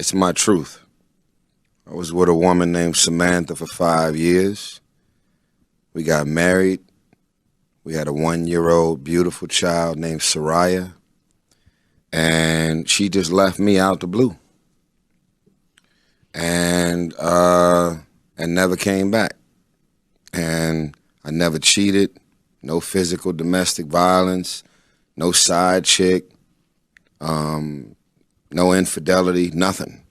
It's my truth. I was with a woman named Samantha for 5 years. We got married. We had a 1-year-old beautiful child named Soraya. And she just left me out the blue. And never came back. And I never cheated. No physical domestic violence. No side chick. No infidelity, nothing.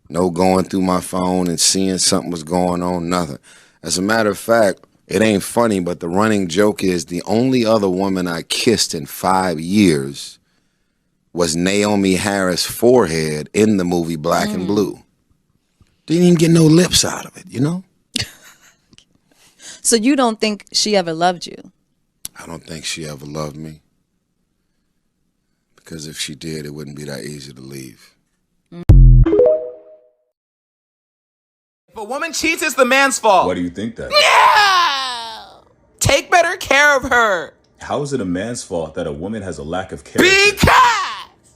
No going through my phone and seeing something was going on, nothing. As a matter of fact, it ain't funny, but the running joke is the only other woman I kissed in 5 years was Naomi Harris' forehead in the movie Black and Blue. Didn't even get no lips out of it, you know? So you don't think she ever loved you? I don't think she ever loved me. Because if she did, it wouldn't be that easy to leave. If a woman cheats, it's the man's fault. Why do you think that? No! Take better care of her. How is it a man's fault that a woman has a lack of character? Because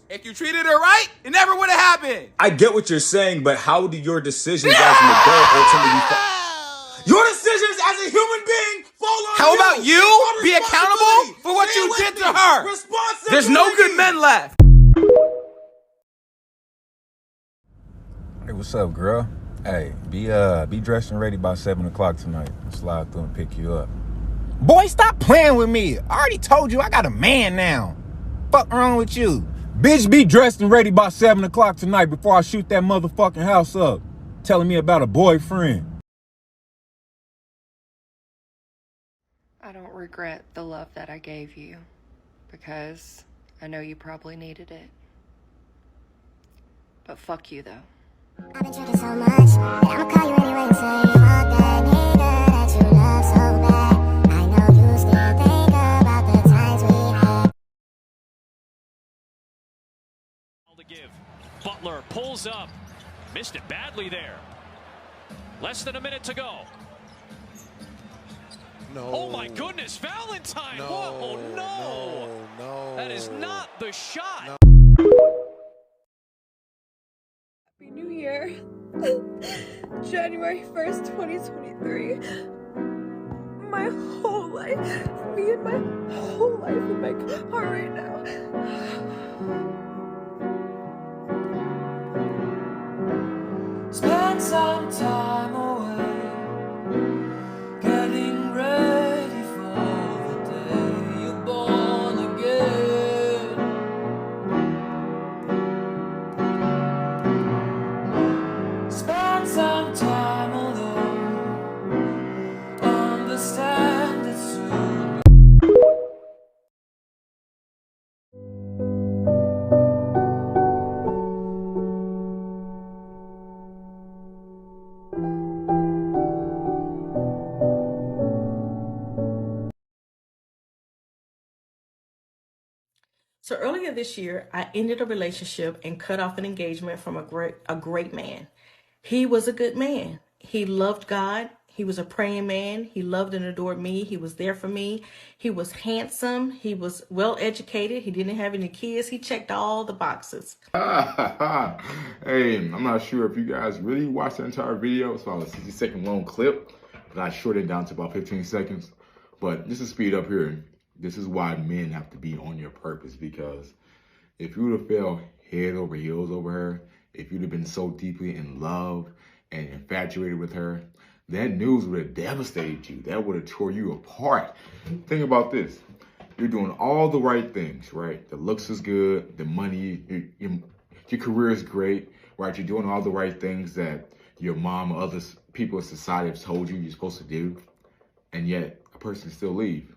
if you treated her right, it never would have happened. I get what you're saying, but how do your decisions as an adult ultimately your decisions as a human being fall on How you? about you be accountable for what you did to her? There's no good men left. Hey, what's up, girl? Hey, be dressed and ready by 7 o'clock tonight. I'll slide through and pick you up. Boy, stop playing with me. I already told you I got a man now. Fuck wrong with you? Bitch, be dressed and ready by 7 o'clock tonight before I shoot that motherfucking house up. Telling me about a boyfriend. I don't regret the love that I gave you because I know you probably needed it. But fuck you, though. I've been drinking so much that I'ma call you anyway and say fuck that nigga that you love so bad. I know you still think about the times we had. To give. Butler pulls up. Missed it badly there. Less than a minute to go. No. Oh my goodness, Valentine! No. Whoa, no! No. That is not the shot. No. Happy New Year. January 1st, 2023. My whole life, me and my whole life in my car right now. Spend some time away, getting ready for the day you're born again. Spend some time alone, understand it soon. So earlier this year, I ended a relationship and cut off an engagement from a great man. He was a good man. He loved God. He was a praying man. He loved and adored me. He was there for me. He was handsome. He was well educated. He didn't have any kids. He checked all the boxes. Hey, I'm not sure if you guys really watched the entire video. It's about a 60-second long clip, but I shortened it down to about 15 seconds. But just to speed up here, this is why men have to be on your purpose, because if you would have fell head over heels over her, if you'd have been so deeply in love and infatuated with her, that news would have devastated you. That would have tore you apart. Think about this. You're doing all the right things, right? The looks is good, the money, your career is great, right? You're doing all the right things that your mom or other people in society have told you you're supposed to do, and yet a person still leave.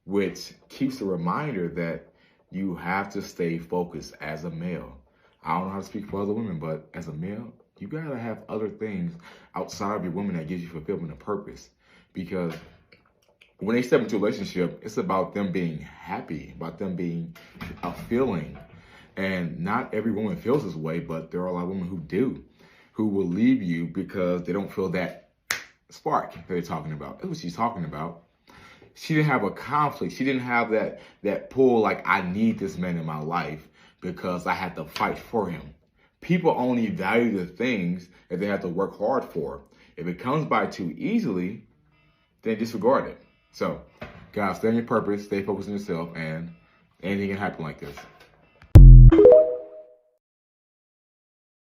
Which keeps a reminder that you have to stay focused as a male. I don't know how to speak for other women, but as a male, you gotta have other things outside of your woman that gives you fulfillment and purpose. Because when they step into a relationship, it's about them being happy, about them being a feeling. And not every woman feels this way, but there are a lot of women who do, who will leave you because they don't feel that spark that they're talking about. That's what she's talking about. She didn't have a conflict. She didn't have that pull like, I need this man in my life because I had to fight for him. People only value the things that they have to work hard for. If it comes by too easily, then disregard it. So, guys, stay on your purpose, stay focused on yourself, and anything can happen like this.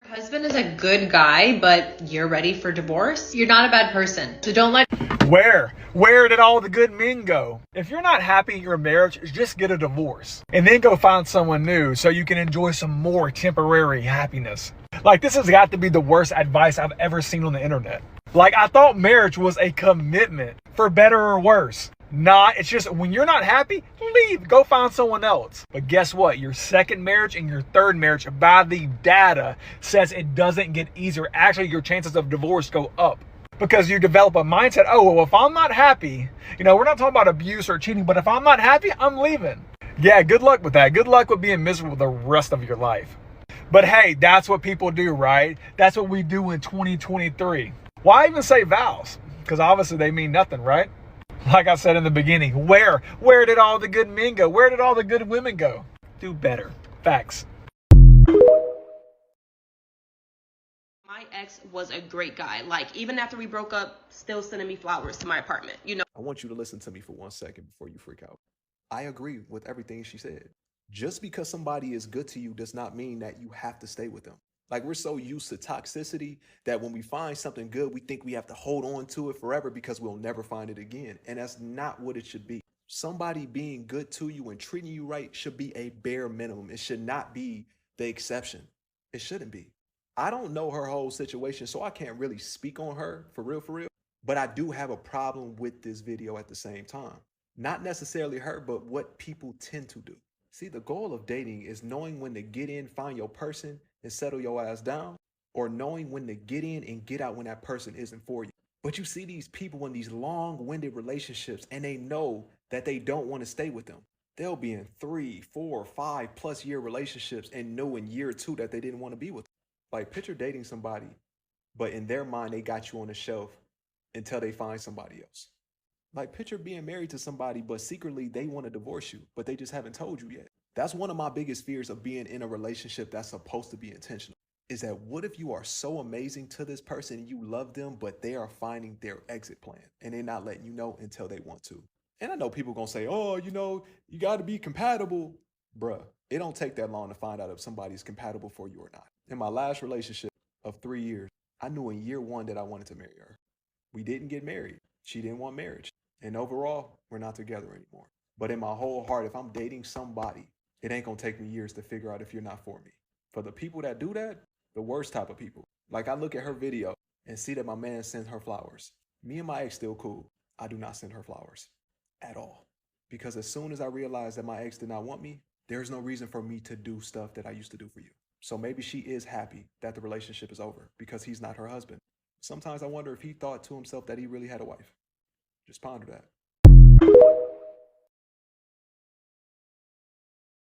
Your husband is a good guy, but you're ready for divorce? You're not a bad person, so don't let... Where did all the good men go? If you're not happy in your marriage, just get a divorce. And then go find someone new so you can enjoy some more temporary happiness. Like, this has got to be the worst advice I've ever seen on the internet. Like, I thought marriage was a commitment, for better or worse. Nah, it's just when you're not happy, leave, go find someone else. But guess what? Your second marriage and your third marriage, by the data, says it doesn't get easier. Actually, your chances of divorce go up. Because you develop a mindset, oh, well, if I'm not happy, we're not talking about abuse or cheating, but if I'm not happy, I'm leaving. Yeah, good luck with that. Good luck with being miserable the rest of your life. But hey, that's what people do, right? That's what we do in 2023. Why even say vows? Because obviously they mean nothing, right? Like I said in the beginning, where did all the good men go? Where did all the good women go? Do better. Facts. My ex was a great guy. Like, even after we broke up, still sending me flowers to my apartment, I want you to listen to me for 1 second before you freak out. I agree with everything she said. Just because somebody is good to you does not mean that you have to stay with them. Like, we're so used to toxicity that when we find something good, we think we have to hold on to it forever because we'll never find it again. And that's not what it should be. Somebody being good to you and treating you right should be a bare minimum. It should not be the exception. It shouldn't be. I don't know her whole situation, so I can't really speak on her for real. But I do have a problem with this video at the same time. Not necessarily her, but what people tend to do. See, the goal of dating is knowing when to get in, find your person, and settle your ass down, or knowing when to get in and get out when that person isn't for you. But you see these people in these long-winded relationships, and they know that they don't want to stay with them. They'll be in 3, 4, 5+ year relationships and know in year 2 that they didn't want to be with them. Like, picture dating somebody, but in their mind, they got you on the shelf until they find somebody else. Like, picture being married to somebody, but secretly they want to divorce you, but they just haven't told you yet. That's one of my biggest fears of being in a relationship that's supposed to be intentional. Is that what if you are so amazing to this person and you love them, but they are finding their exit plan and they're not letting you know until they want to? And I know people gonna say, oh, you got to be compatible. Bruh, it don't take that long to find out if somebody's compatible for you or not. In my last relationship of 3 years, I knew in year 1 that I wanted to marry her. We didn't get married. She didn't want marriage. And overall, we're not together anymore. But in my whole heart, if I'm dating somebody, it ain't gonna take me years to figure out if you're not for me. For the people that do that, the worst type of people. Like, I look at her video and see that my man sends her flowers. Me and my ex still cool. I do not send her flowers at all. Because as soon as I realized that my ex did not want me, there's no reason for me to do stuff that I used to do for you. So maybe she is happy that the relationship is over because he's not her husband. Sometimes I wonder if he thought to himself that he really had a wife. Just ponder that.